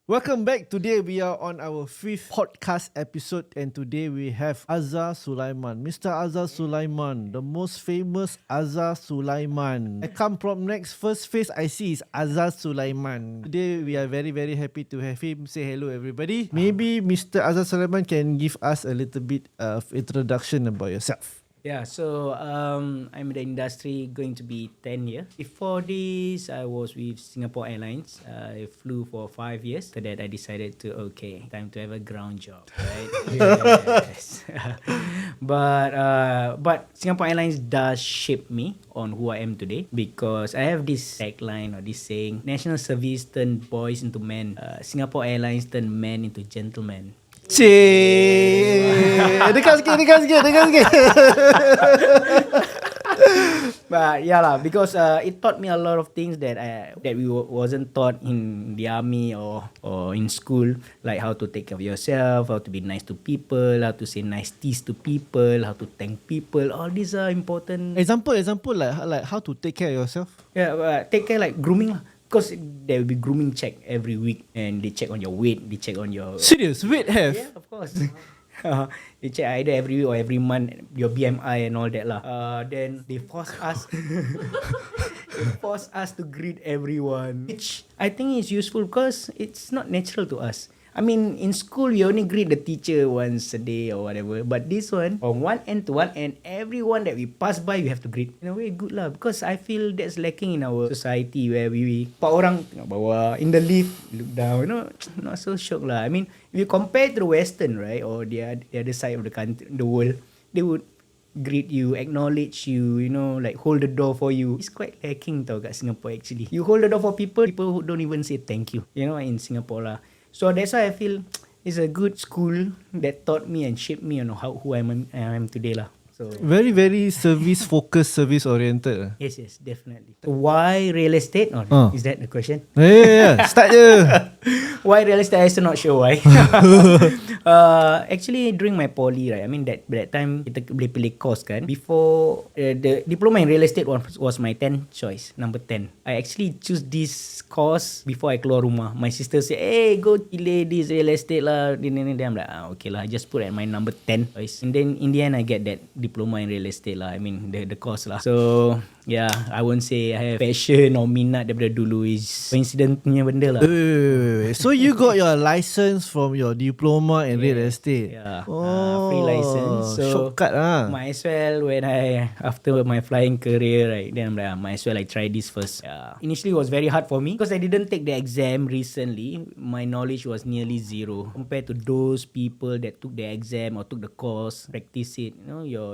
Welcome back. Today we are on our 5th podcast episode and today we have Azhar Sulaiman. Mr. Azhar Sulaiman, the most famous Azhar Sulaiman. I come from next, first face I see is Azhar Sulaiman. Today we are very happy to have him. Say hello everybody. Maybe Mr. Azhar Sulaiman can give us a little bit of introduction about yourself. Yeah, so I'm in the industry going to be 10 years. Before this, I was with Singapore Airlines. I flew for 5 years. After that, I decided time to have a ground job, right? Yes. But Singapore Airlines does shape me on who I am today because I have this tagline or this saying, national service turned boys into men. Singapore Airlines turned men into gentlemen. Dekat sikit. But yeah lah, because it taught me a lot of things that we wasn't taught in the army or in school, like how to take care of yourself, how to be nice to people, how to say nice things to people, how to thank people. All these are important. Example like how to take care of yourself. Yeah, take care like grooming lah. Because there will be grooming check every week and they check on your weight, they check on your... Serious? Weight have? Yeah, of course. They check either every week or every month your BMI and all that lah. Then they force us to greet everyone, which I think is useful because it's not natural to us. I mean, in school, you only greet the teacher once a day or whatever. But this one, from one end to one end, everyone that we pass by, we have to greet. In a way, good lah. Because I feel that's lacking in our society where we pak orang tengok bawah, in the lift, look down. Not so shock lah. I mean, if you compare to the Western, right, or the other side of the country, the world, they would greet you, acknowledge you, like hold the door for you. It's quite lacking tau kat Singapore actually. You hold the door for people who don't even say thank you, in Singapore lah. So that's why I feel it's a good school that taught me and shaped me on who I am today lah. So very service focused, service oriented. Yes, definitely. So why real estate? Is that the question? Yeah. Start je. Why real estate? I'm still not sure why. Actually, during my poly, right? I mean that time kita boleh pilih course kan. Before the diploma in real estate was my 10th choice, number 10. I actually choose this course before I keluar rumah. My sister said, "Hey, go pilih this real estate lah." Then I'm like, okay lah. I just put at my number 10 choice. And then in the end, I get that diploma in real estate lah. I mean the course lah. So yeah, I won't say I have passion or minat daripada dulu. Is coincident punya benda lah. So you got your license from your diploma in real estate. Yeah. Free license. So shortcut lah. Might as well after my flying career, right? Then I'm like, might as well I try this first. Yeah. Initially it was very hard for me because I didn't take the exam recently. My knowledge was nearly zero compared to those people that took the exam or took the course, practice it.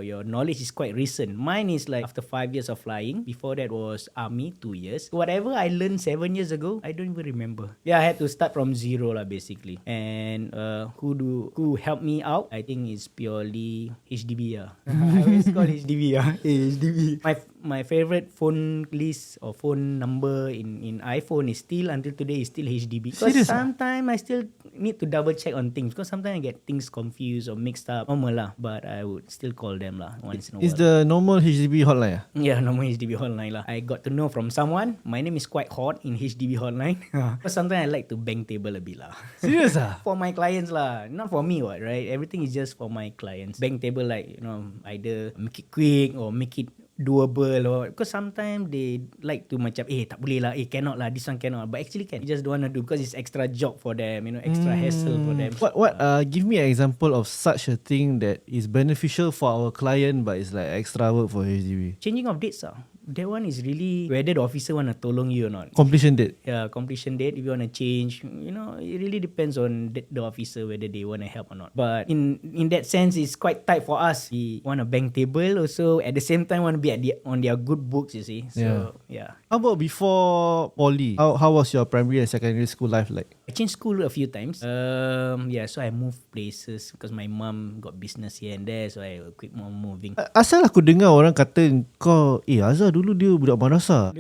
Your knowledge is quite recent. Mine is like after 5 years of flying. Before that was army, 2 years. Whatever I learned 7 years ago, I don't even remember. Yeah, I had to start from zero lah basically. And who helped me out? I think it's purely HDB lah. I always call HDB lah. HDB. My favorite phone list or phone number in iPhone is still until today is still HDB. Because sometimes I still need to double check on things because sometimes I get things confused or mixed up. Normal lah, but I would still call them lah once in a while. Is the normal HDB hotline? Yeah, normal HDB hotline lah. I got to know from someone. My name is quite hot in HDB hotline. But sometimes I like to bang table a bit lah. Serious ah? For my clients lah, not for me what, right? Everything is just for my clients. Bang table like either make it quick or make it doable or because sometimes they like to macam tak boleh lah, cannot lah, this one cannot, but actually can. You just don't want to do because it's extra job for them, extra hassle for them. What give me an example of such a thing that is beneficial for our client but it's like extra work for HDB. Changing of dates lah. That one is really whether the officer want to tolong you or not. Completion date. Yeah, completion date. If you want to change, it really depends on the officer whether they want to help or not. But in that sense, it's quite tight for us. We want a bank table also. At the same time, want to be on their good books, you see. So, yeah. How about before poly? How was your primary and secondary school life like? I changed school a few times. So I moved places because my mum got business here and there. So I keep on moving. Asal aku dengar orang kata kau, Azhar dulu dia budak madrasah.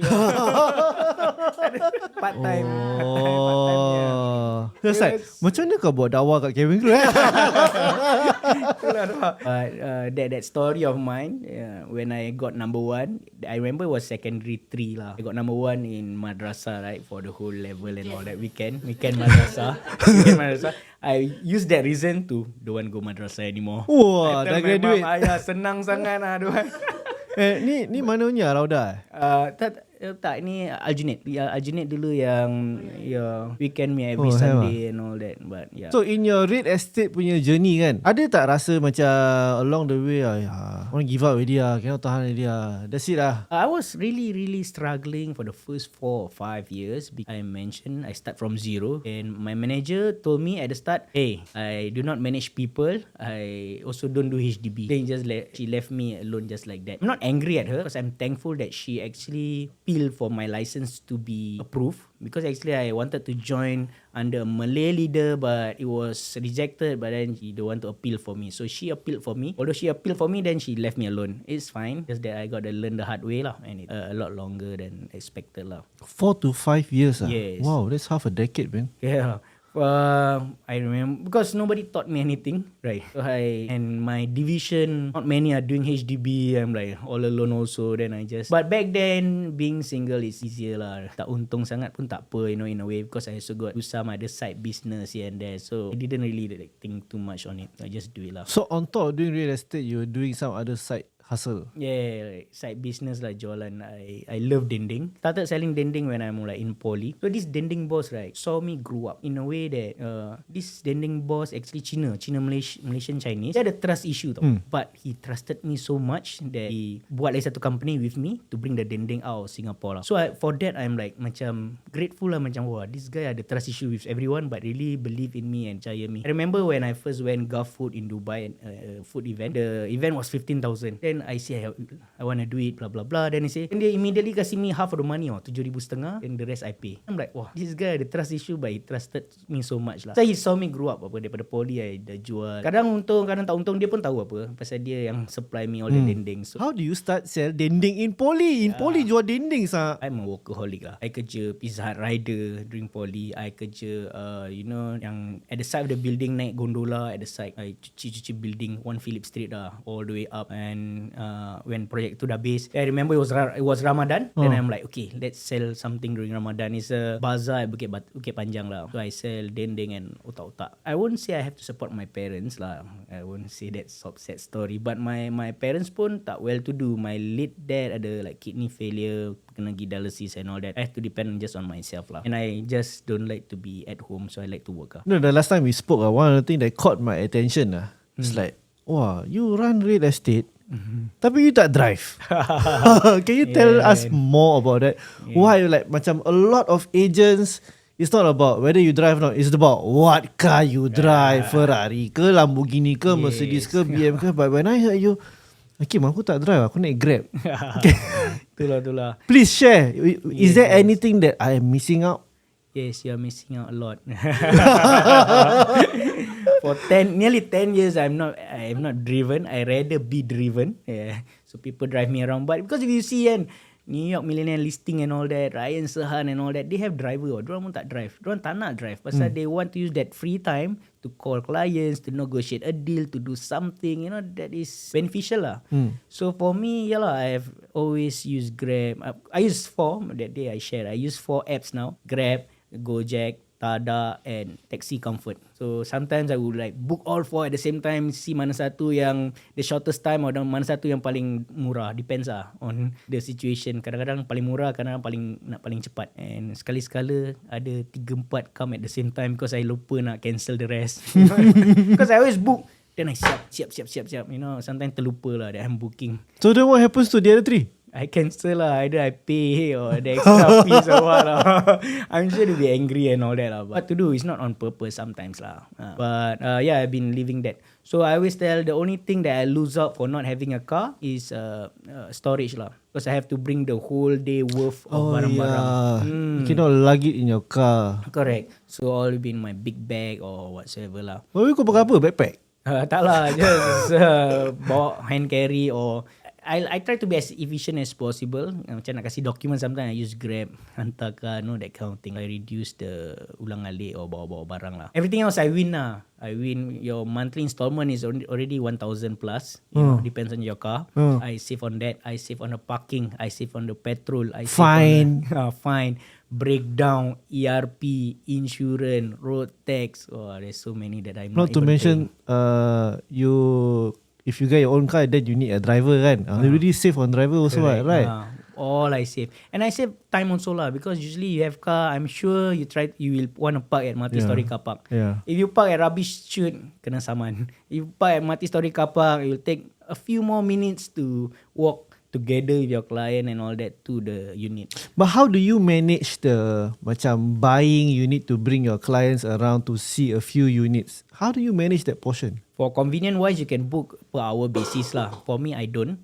Part time. That's like, macam mana kau buat dakwah kat cabin crew But that story of mine, when I got number 1, I remember it was secondary 3 lah. I got number 1 in madrasah, right, for the whole level and all that. Weekend madrasah. Weekend madrasah. I used that reason to don't want go madrasah anymore. Wah, I dah tell my graduate. mom, ayah senang sangat lah, don't want. Ni mana punya Rauda? Tak, ni Aljunied. Aljunied dulu yang weekend me every Oh, Sunday and all that. But yeah. So in your real estate punya journey kan, ada tak rasa macam along the way I want to give up already cannot tahan already that's it I was really struggling for the first 4 or 5 years. I mentioned I start from zero, and my manager told me at the start, hey, I do not manage people, I also don't do HDB. Then she left me alone just like that. I'm not angry at her because I'm thankful that she actually appealed for my license to be approved, because actually I wanted to join under a Malay leader, but it was rejected. But then she don't want to appeal for me, so she appealed for me. Although she appealed for me, then she left me alone. It's fine, just that I got to learn the hard way lah, and it a lot longer than expected lah. 4 to 5 years Yes. Wow, that's half a decade, man. Yeah. I remember because nobody taught me anything, right? So and my division, not many are doing HDB. I'm like all alone also. Then but back then being single is easier lah. Tak untung sangat pun tak apa, in a way, because I also got do some other side business here and there. So I didn't really think too much on it. I just do it lah. So on top of doing real estate, you're doing some other side hustle. Yeah, like side business lah, jualan. I love dendeng. Started selling dendeng when I'm like in poly. So this dendeng boss, right, saw me grow up in a way that this dendeng boss actually Malaysian Chinese. Dia ada trust issue tau. But he trusted me so much that he buat lagi satu company with me to bring the dendeng out of Singapore lah. So for that I'm like macam grateful lah, macam wah, this guy ada trust issue with everyone but really believe in me and percaya me. I remember when I first went Gulf Food in Dubai, food event. The event was 15,000. Then I say I want to do it, blah blah blah. Then he say, and they immediately kasih me half of the money, 7,500, and the rest I pay. I'm like, wah, this guy ada trust issue but he trusted me so much lah. So he saw me grow up daripada poly I dah jual. Kadang untung, kadang tak untung, dia pun tahu apa, pasal dia yang supply me all the dendeng. So how do you start sell dendeng in poly? In poly jual dendeng I'm a workaholic lah. I kerja Pizza Hut rider during poly. I kerja yang at the side of the building, naik gondola at the side. I cuci building 1 Phillip Street lah, all the way up. And when project tu dah habis, I remember it was Ramadan. Then I'm like, okay, let's sell something during Ramadan. It's a bazaar at Bukit Panjang lah. So I sell dendeng and otak-otak. I won't say I have to support my parents lah. I won't say that sad story. But my parents pun tak well to do. My late dad ada like kidney failure, kena pergi dialysis and all that. I have to depend just on myself lah. And I just don't like to be at home, so I like to work lah. No, the last time we spoke, one of the things that caught my attention it's like, wow, you run real estate, tapi you tak drive. Can you tell us more about that? Why like macam a lot of agents, it's not about whether you drive or not, it's about what car you drive, Ferrari ke, Lamborghini ke, Mercedes ke, BM ke. But when I heard you, Hakim, aku tak drive, aku naik Grab. Itulah. Please share. Is there anything that I am missing out? Yes, you're missing out a lot. For nearly 10 years, I am not driven. I rather be driven. Yeah. So people drive me around. But because if you see New York Millionaire Listing and all that, Ryan Serhan and all that, they have driver. Diorang pun tak drive. Diorang tak nak drive. Pasal they want to use that free time to call clients, to negotiate a deal, to do something, that is beneficial lah. So for me, I have always used Grab. I use 4, that day I shared. I use 4 apps now. Grab, Gojek, Tada and Taxi Comfort. So sometimes I would like book all 4 at the same time, see mana satu yang the shortest time or mana satu yang paling murah. Depends on the situation. Kadang-kadang paling murah, kadang-kadang paling cepat. And sekali-sekala ada 3-4 come at the same time because I lupa nak cancel the rest. Because I always book, then I siap. Sometimes terlupa lah that I'm booking. So then what happens to the other 3? I cancel lah. Either I pay or the extra fees or what lah. I'm sure they'll be angry and all that lah. But what to do, it's not on purpose sometimes lah. But I've been living that. So I always tell the only thing that I lose out for not having a car is storage lah. Because I have to bring the whole day worth of barang-barang. You cannot lug it in your car. Correct. So all will be in my big bag or whatsoever lah. Kau pakai apa? Backpack? Tak lah. Just bawa hand carry or I try to be as efficient as possible. Macam nak kasih dokumen, sometimes I use Grab, hantarkan, that kind of thing. I reduce the ulang alik or bawa-bawa barang lah. Everything else I win lah. I win. Your monthly installment is already 1,000 plus. You know, depends on your car. I save on that. I save on the parking. I save on the petrol. I save Fine. on fine, breakdown, ERP, insurance, road tax. Oh, there's so many that I'm Not to even mention, paying. if you get your own car, then you need a driver kan. You already save on driver also, Correct. right? All I save. And I save time also lah, because usually you have car, I'm sure you will want to park at multi-story car park. Yeah. If you park at rubbish chute, kena saman. If you park at multi-story car park, it will take a few more minutes to walk together with your client and all that to the unit. But how do you manage the macam buying? You need to bring your clients around to see a few units. How do you manage that portion? For convenient wise, you can book per hour basis lah. For me, I don't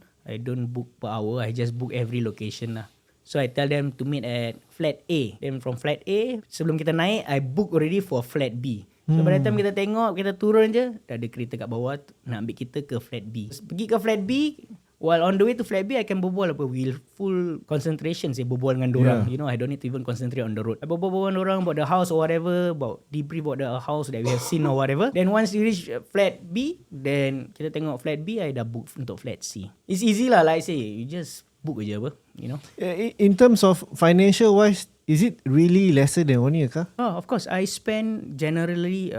book per hour. I just book every location lah. So I tell them to meet at flat A. Then from flat A, sebelum kita naik, I book already for flat B. So by the time kita tengok, kita turun je, dah ada kereta kat bawah nak ambil kita ke flat B. Pergi ke flat B, while on the way to flat B, I can berbual apa, with full concentration saya berbual dengan dorang. You know, I don't need to even concentrate on the road. I berbual dengan dorang about the house or whatever, about debrief about the house that we have seen or whatever. Then once you reach flat B, then kita tengok flat B, I dah book untuk flat C. It's easy lah, like I say, you just book je apa, you know. In terms of financial wise, is it really lesser than owning a car? Oh, of course. I spend generally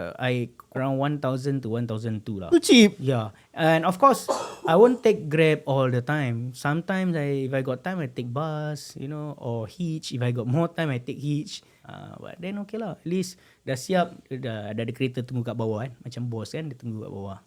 around 1,000 to 1,200 lah. So cheap. Yeah, and of course, I won't take Grab all the time. Sometimes if I got time, I take bus, you know, or hitch. If I got more time, I take hitch. But then okay lah. At least dah siap, dah ada kereta tunggu kat bawah kan. Macam bos kan, dia tunggu kat bawah.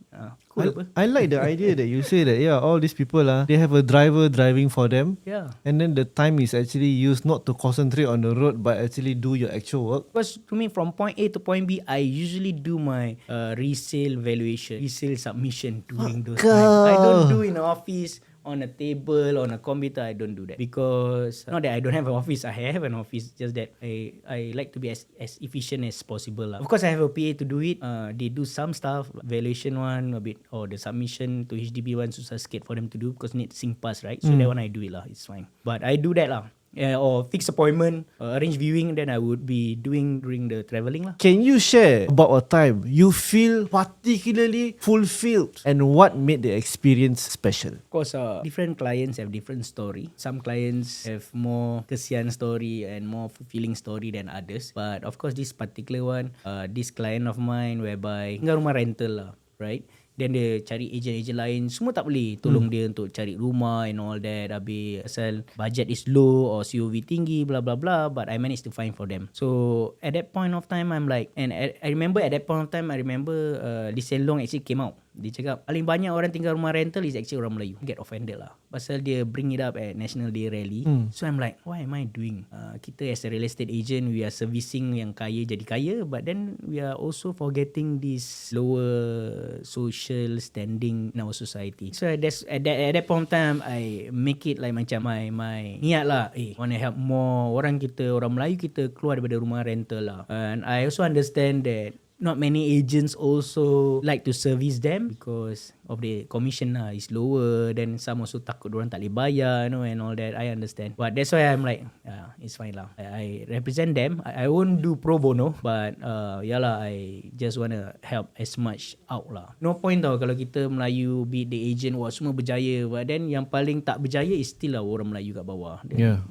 Cool apa? I like the idea that you say that all these people they have a driver driving for them. Yeah. And then the time is actually used not to concentrate on the road but actually do your actual work. Because to me, from point A to point B, I usually do my resale valuation, resale submission during those times. I don't do in the office, on a table, on a computer. I don't do that, because not that I don't have an office, I have an office, just that I like to be as efficient as possible lah. Of course I have a PA to do it. They do some stuff, valuation one a bit, or the submission to HDB one susah sikit for them to do because need SingPass, right? So that one I do it lah, it's fine. But I do that lah. Or fixed appointment, arrange viewing, then I would be doing during the travelling lah. Can you share about a time you feel particularly fulfilled and what made the experience special? Of course, different clients have different story. Some clients have more kesian story and more fulfilling story than others. But of course, this particular one, this client of mine whereby tinggal rumah rental lah, right? Then dia cari agent-agent lain, semua tak boleh tolong dia untuk cari rumah and all that. Habis asal budget is low or COV tinggi, blah blah blah. But I managed to find for them. So at that point of time, I'm like, and I remember at that point of time, Lee Hsien Loong actually came out. Dia cakap paling banyak orang tinggal rumah rental is actually orang Melayu. Get offended lah, pasal dia bring it up at National Day Rally. So I'm like, what am I doing? Kita as a real estate agent, we are servicing yang kaya jadi kaya, but then we are also forgetting this lower social standing in our society. So that's at that point of time, I make it like macam my niat lah, want to help more orang Melayu kita keluar daripada rumah rental lah. And I also understand that not many agents also like to service them because of the commission lah is lower. Then some also takut orang tak boleh bayar, you know, and all that. I understand, but that's why I'm like, it's fine lah. I represent them. I won't do pro bono, but yalah, I just want to help as much out lah. No point tau kalau kita Melayu be the agent, wah semua berjaya, but then yang paling tak berjaya is still lah orang Melayu kat bawah. Then,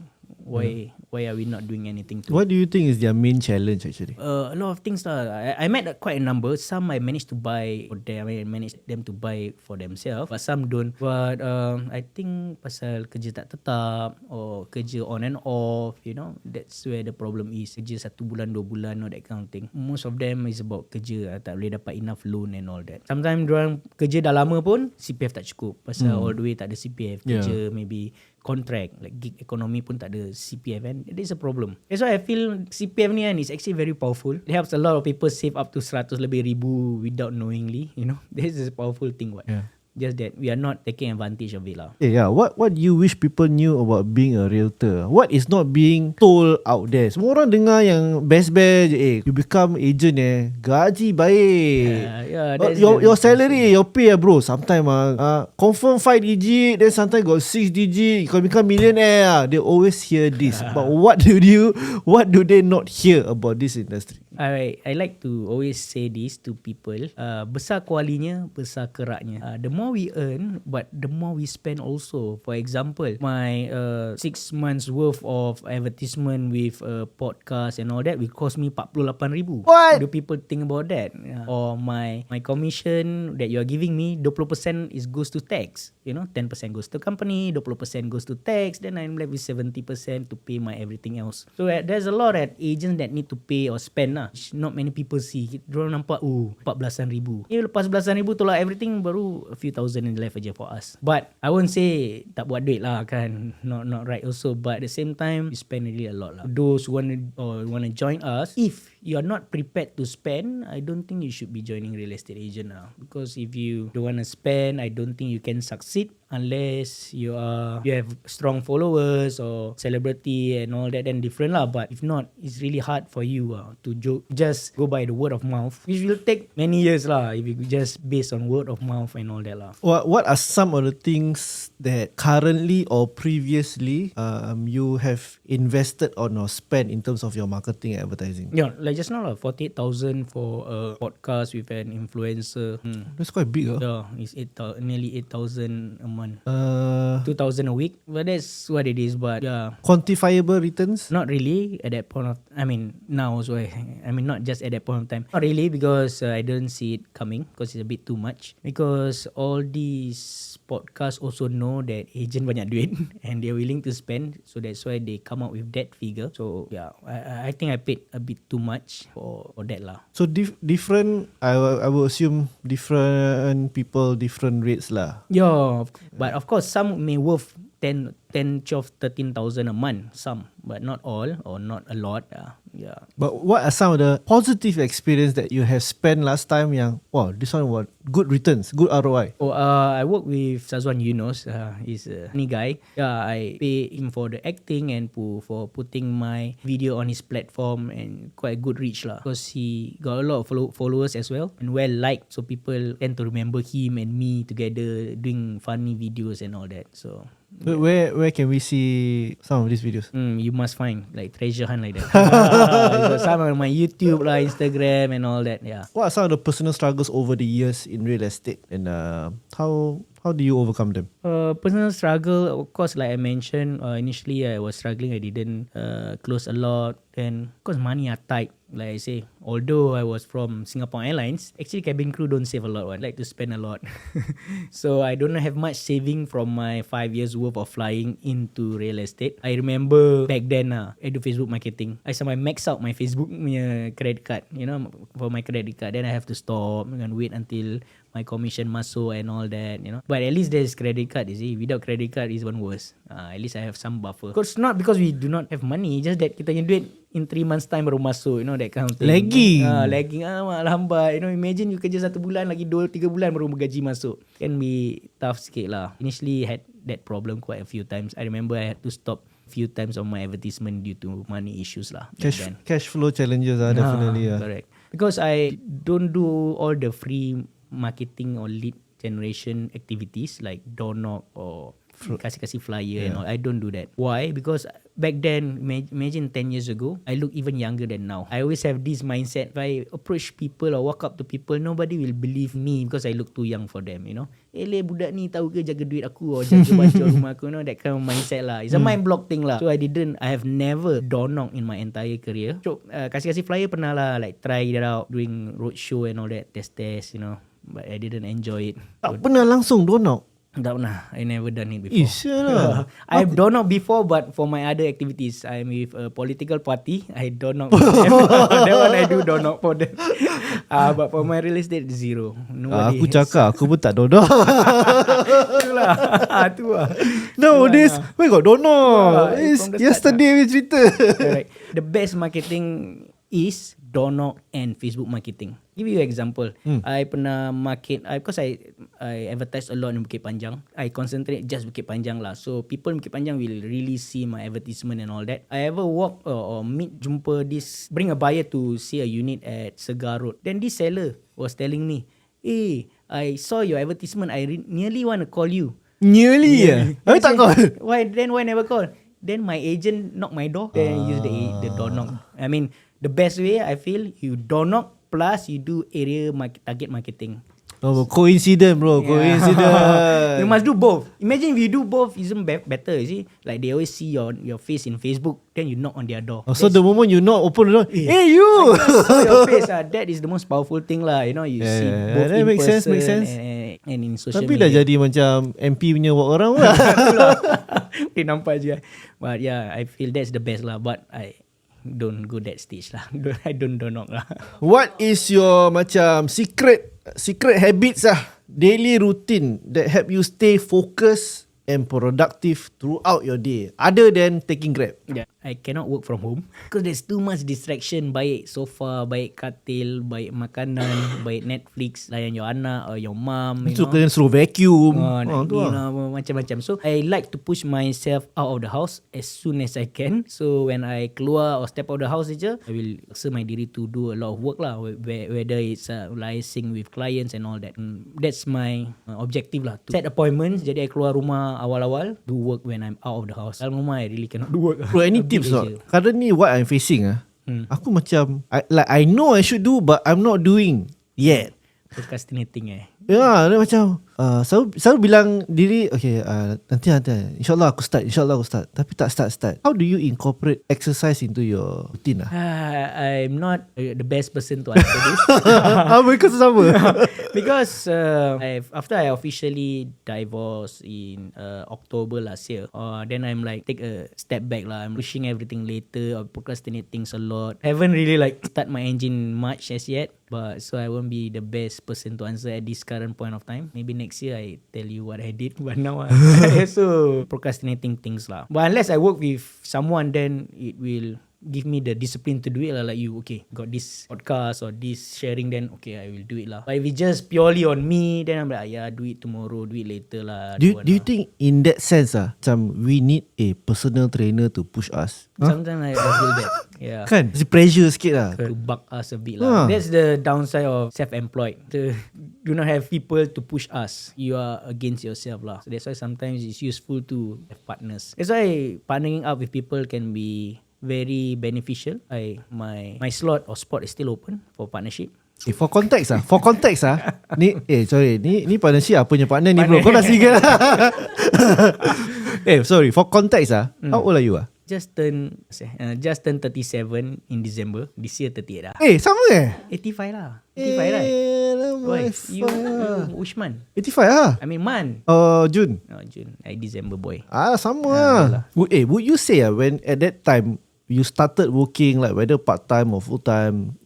why are we not doing anything to What do you think is their main challenge actually? a lot of things lah. I met quite a number. Some I managed to buy for them. I managed them to buy for themselves, but some don't. But I think pasal kerja tak tetap or kerja on and off, you know, that's where the problem is. Kerja 1 bulan 2 bulan or that kind of thing. Most of them is about kerja, tak boleh dapat enough loan and all that. Sometimes diorang kerja dah lama pun CPF tak cukup, pasal all the way tak ada CPF. Kerja maybe contract, like gig economy pun tak ada CPF, and it is a problem. That's why I feel CPF ni kan is actually very powerful. It helps a lot of people save up to 100 lebih ribu without knowingly, you know. This is a powerful thing what. Just that we are not taking advantage of it lah. Yeah, what do you wish people knew about being a realtor? What is not being told out there? Semua orang dengar yang best-best je. You become agent gaji baik. Your salary, your pay bro. Sometimes confirm 5 digit, then sometimes got 6 digit. You can become millionaire. They always hear this. But what do they not hear about this industry? I like to always say this to people. Besar kualinya, besar keraknya. The more we earn, but the more we spend also. For example, my 6 months worth of advertisement with podcast and all that will cost me 48,000. What? Do people think about that? Or my commission that you are giving me, 20% goes to tax. 10% goes to company, 20% goes to tax. Then I'm left with 70% to pay my everything else. So there's a lot of agents that need to pay or spend lah. Not many people see. Diorang nampak 14,000. Lepas 11,000 tolak everything, baru a few thousand in left aja for us. But I won't say tak buat duit lah kan. Not right also. But at the same time, we spend really a lot lah. Those who want to join us, if you are not prepared to spend, I don't think you should be joining real estate agent lah. Because if you don't want to spend, I don't think you can succeed unless you have strong followers or celebrity and all that, then different lah. But if not, it's really hard for you to just go by the word of mouth, which will take many years lah if you just based on word of mouth and all that lah. What are some of the things that currently or previously you have invested on or spent in terms of your marketing and advertising? Yeah, like just now lah, 48,000 for a podcast with an influencer. That's quite big. Yeah, it's nearly 8,000 a month. 2,000 a week. But that's what it is. But yeah, quantifiable returns? Not really at that point of. Now also. Not just at that point of time. Not really, because I don't see it coming because it's a bit too much. Because all these podcasts also know that agent banyak duit and they're willing to spend. So that's why they come up with that figure. So yeah, I think I paid a bit too much for that lah. So different, I will assume different people, different rates lah. Yeah, but of course some may worth 10, 12, 13,000 a month. Some, but not all or not a lot. Yeah. But what are some of the positive experience that you have spent last time yang, wow, this one was good returns, good ROI? I work with Sazwan Yunus. He's a funny guy. Yeah, I pay him for the acting and for putting my video on his platform, and quite a good reach lah. Because he got a lot of followers as well and well liked. So people tend to remember him and me together doing funny videos and all that. So where can we see some of these videos? You must find like treasure hunt like that. Some on my YouTube lah, Instagram and all that. Yeah. What are some of the personal struggles over the years in real estate, and how do you overcome them? Personal struggle, of course, like I mentioned, initially I was struggling. I didn't close a lot. Then, of course, money are tight. Like I say, although I was from Singapore Airlines, actually cabin crew don't save a lot. I like to spend a lot. So I don't have much saving from my 5 years worth of flying into real estate. I remember back then, I do Facebook marketing. I sampai max out my Facebook punya credit card, for my credit card. Then I have to stop and wait until my commission masuk and all that, But at least there's credit card, you see. Without credit card, it's even worse. At least I have some buffer. Because not because we do not have money, just that kita punya duit in 3 months time baru masuk, that kind of thing. Lagging, lambat. Imagine you kerja 1 bulan, lagi 2-3 bulan baru gaji masuk. Can be tough sikit lah. Initially had that problem quite a few times. I remember I had to stop few times on my advertisement due to money issues lah. Cash flow challenges definitely. Correct. Because I don't do all the free marketing or lead generation activities like door knock or kasih flyer and all. I don't do that. Why? Because back then, imagine 10 years ago, I look even younger than now. I always have this mindset. If I approach people or walk up to people, nobody will believe me because I look too young for them, budak ni tahu ke jaga duit aku or jaga bacor rumah aku, that kind of mindset lah. It's a mind block thing lah. So I have never door knock in my entire career. So kasih flyer pernah lah, like try it out, doing roadshow and all that, test, but I didn't enjoy it. Tak pernah langsung door knock? Tak pernah. I never done it before. I've done it before, but for my other activities, I'm with a political party. I don't know. That one I do don't know for them. But for my real estate, zero. Aku cakap, aku pun tak dono. Itulah. Tu lah. Nowadays, we got dono. Yesterday we cerita. Correct. The best marketing is door knock and Facebook marketing. Give you an example. I pernah market, because I advertise a lot in Bukit Panjang. I concentrate just Bukit Panjang lah. So people in Bukit Panjang will really see my advertisement and all that. I ever walk or jumpa this, bring a buyer to see a unit at Segar Road. Then this seller was telling me, hey, I saw your advertisement. I nearly want to call you. Nearly Habis tak call? Why never call? Then my agent knock my door. Then use the door knock. I mean, the best way I feel, you door knock plus you do area target marketing. Oh, coincidence bro. Coincidence. You must do both. Imagine if you do both, isn't better, you see? Like they always see your face in Facebook, then you knock on their door. So the moment you knock, open the door, hey you! I saw your face. That is the most powerful thing lah. You know, you see both that in makes person sense. and in social Tapi media. dah jadi macam MP punya buat orang lah. Dia nampak je. But yeah, I feel that's the best lah. But I don't go that stage lah. I don't knock lah. What is your macam secret habits daily routine that help you stay focused and productive throughout your day other than taking Grab? Yeah. I cannot work from home because there's too much distraction. Baik sofa, baik katil, baik makanan, baik Netflix, layan your anak or your mom. Itu kena suruh vacuum. Tu lah. Macam-macam. So I like to push myself out of the house as soon as I can. So when I keluar or step out of the house saja, I will paksa my diri to do a lot of work lah. Whether it's liaising with clients and all that. That's my objective lah. To set appointments. Jadi I keluar rumah awal-awal, do work when I'm out of the house. Dalam rumah I really cannot do work. Bro, any tips not? Currently what I'm facing aku macam I know I should do but I'm not doing yet. Procrastinating Ya, dia macam selalu bilang diri okay, nanti InsyaAllah aku start tapi tak start. How do you incorporate exercise into your routine I'm not the best person to answer this. Mereka sama. Because after I officially divorced in October last year, then I'm like take a step back lah. I'm pushing everything later or procrastinating a lot. Haven't really like start my engine much as yet. But so I won't be the best person to answer at this current point of time. Maybe next year I tell you what I did. But now so procrastinating things lah. But unless I work with someone, then it will give me the discipline to do it lah. Like you, okay, got this podcast or this sharing, then okay, I will do it lah. But if it's just purely on me, then I'm like, yeah, do it tomorrow, do it later lah. Do you think in that sense macam we need a personal trainer to push us? Sometimes I feel that. Yeah. Kan? Mesti pressure sikit lah. To buck us a bit lah. That's the downside of self-employed. Do not have people to push us. You are against yourself lah. So that's why sometimes it's useful to have partners. That's why partnering up with people can be very beneficial. My slot or spot is still open for partnership. For context ni ni partnership apa punya partner ni bro? Kau dah single sorry, for context how old are you Just turn 37 in December. This year 38 lah. Sama 85 lah. 85 right? Why? You which month? 85 I mean month. June. June. December boy. Sama would you say when at that time you started working, like whether part-time or full-time,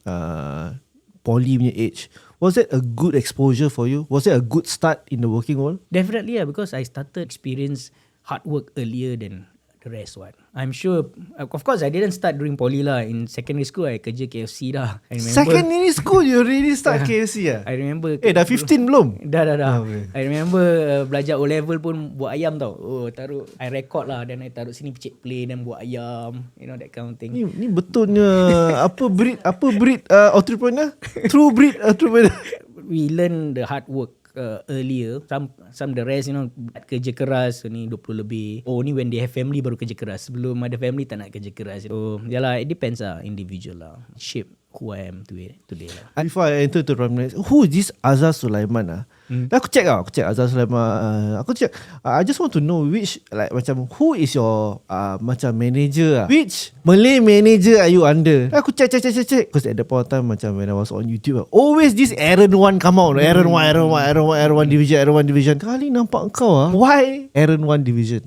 poly punya age, was that a good exposure for you? Was it a good start in the working world? Definitely because I started experience hard work earlier than the rest one. I'm sure, of course I didn't start during poly lah. In secondary school I kerja KFC dah. I remember, secondary school you already start KFC I remember dah 15 belum? Dah okay. I remember belajar O-level pun buat ayam tau. Taruh I record lah, then I taruh sini picit play, then buat ayam, you know, that kind of thing. Ni betulnya apa breed entrepreneur? True breed entrepreneur. We learn the hard work earlier. Some the rest, you know, kerja keras ni 20 lebih. Ni when they have family baru kerja keras. Sebelum ada family tak nak kerja keras. So yalah, it depends lah, individual lah. Shape who I am today lah. Before I enter to Ramadan, who is this Azhar Sulaiman Aku check Azhar Sulaiman. Aku check. I just want to know which, like macam who is your macam manager which Malay manager are you under? Aku check because at the point of time macam when I was on YouTube, always this Aaron 1 come out. Aaron 1 division. Kali nampak kau why Aaron 1 division?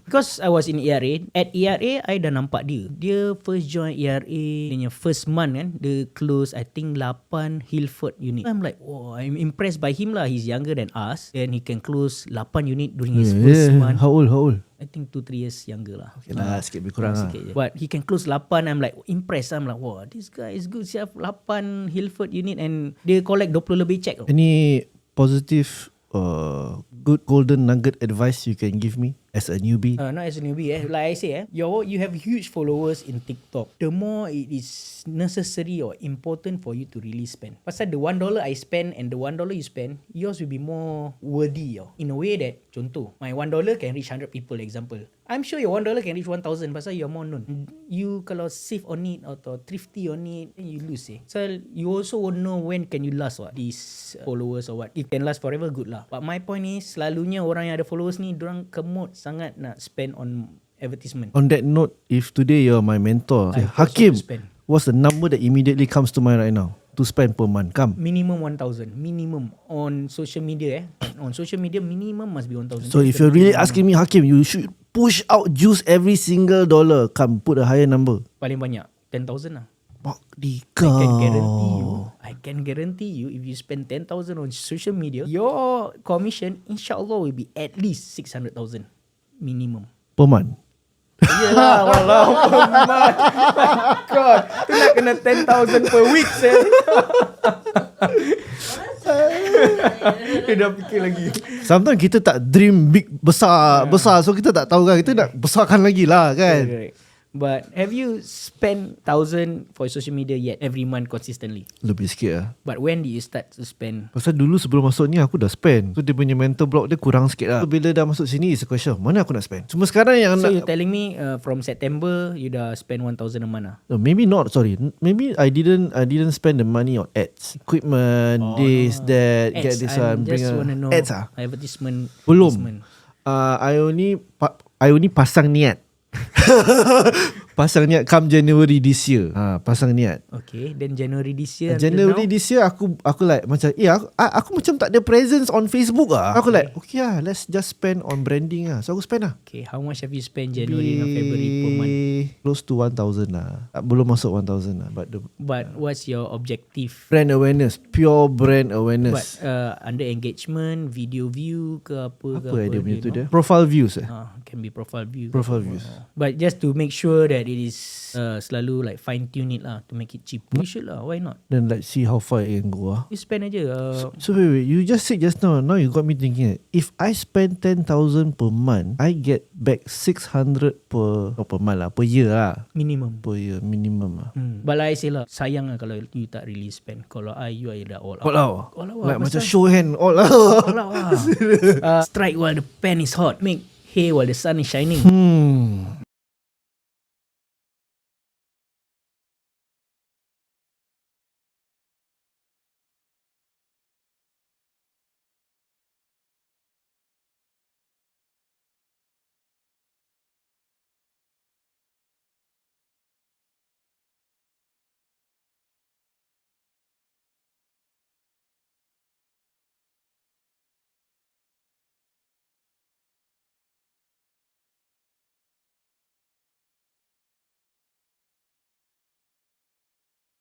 Because I was in ERA. At ERA I dah nampak dia first join ERA, dia first month kan, dia close I think 8 Hilford unit. I'm like, I'm impressed by him lah. He's younger than us and he can close 8 unit during his first month. How old? I think 2-3 years younger lah. Okay lah, sikit lebih kurang lah. Sikit je. But he can close 8. I'm like impressed. I'm like, wow, this guy is good. Siap 8 Hilford unit and dia collect 20 lebih check. Any positive good golden nugget advice you can give me as a newbie? Not as a newbie. Like I say, you have huge followers in TikTok. The more it is necessary or important for you to really spend. Pasal the $1 I spend and the $1 you spend, yours will be more worthy. In a way that, contoh, my $1 can reach 100 people, example. I'm sure your $1 can reach 1,000 pasal you're more known. You kalau save on it atau thrifty on it, then you lose. So you also won't know when can you last these followers or what. If can last forever, good lah. But my point is, selalunya orang yang ada followers ni, dorang kemot sangat nak spend on advertisement. On that note, if today you're my mentor, say, Hakim, what's the number that immediately comes to mind right now to spend per month? Come. Minimum 1,000. Minimum. On social media On social media, minimum must be 1,000. So if you're really asking me, Hakim, you should push out juice every single dollar. Come, put a higher number. Paling banyak 10,000 lah. Dika. I can guarantee you if you spend 10,000 on social media, your commission insyaAllah will be at least 600,000 minimum. Per month. Yelah, walau per month. God, tu nak kena 10,000 per week, sir. Dia dah fikir lagi. Sometimes kita tak dream big, besar. So kita tak tahu kan. Kita nak besarkan lagi lah kan. Right. But have you spent 1,000 for social media yet every month consistently? Lebih sikit lah. But when did you start to spend? Pasal dulu sebelum masuk ni aku dah spend. So dia punya mental block dia kurang sikit lah. So bila dah masuk sini is a question, mana aku nak spend? Cuma sekarang yang So nak, you're telling me from September you dah spend 1,000 a month lah? no, maybe not, sorry. Maybe I didn't spend the money on ads. Equipment, this, that, Ads, get this I one, bring just want to know ads ah. advertisement. Belum. Advertisement. I only pasang niat. Pasang niat come January this year. Pasang niat. Okay, then January this year. This year aku like macam aku macam tak ada presence on Facebook ah. Aku like okay lah, let's just spend on branding ah. So aku spend lah. Okay, how much have you spent January and February per month? Close to 1,000 lah. Belum masuk 1,000 lah. But what's your objective? Brand awareness, pure brand awareness. But under engagement, video view ke apa dia punya tu dia? Profile views can be profile view. Profile views. But just to make sure that it is selalu like fine tune it lah to make it cheap. You should lah. Why not? Then like see how far it can go. You spend aja. So wait, you just said just now you got me thinking. If I spend 10,000 per month, I get back 600 per month lah, per year lah. Minimum. Per year, minimum lah. But like I say lah, sayang lah kalau you tak really spend. Kalau you dah all out. All out. Like macam show hand all out. All out lah. Strike while the pen is hot. Make hay while the sun is shining.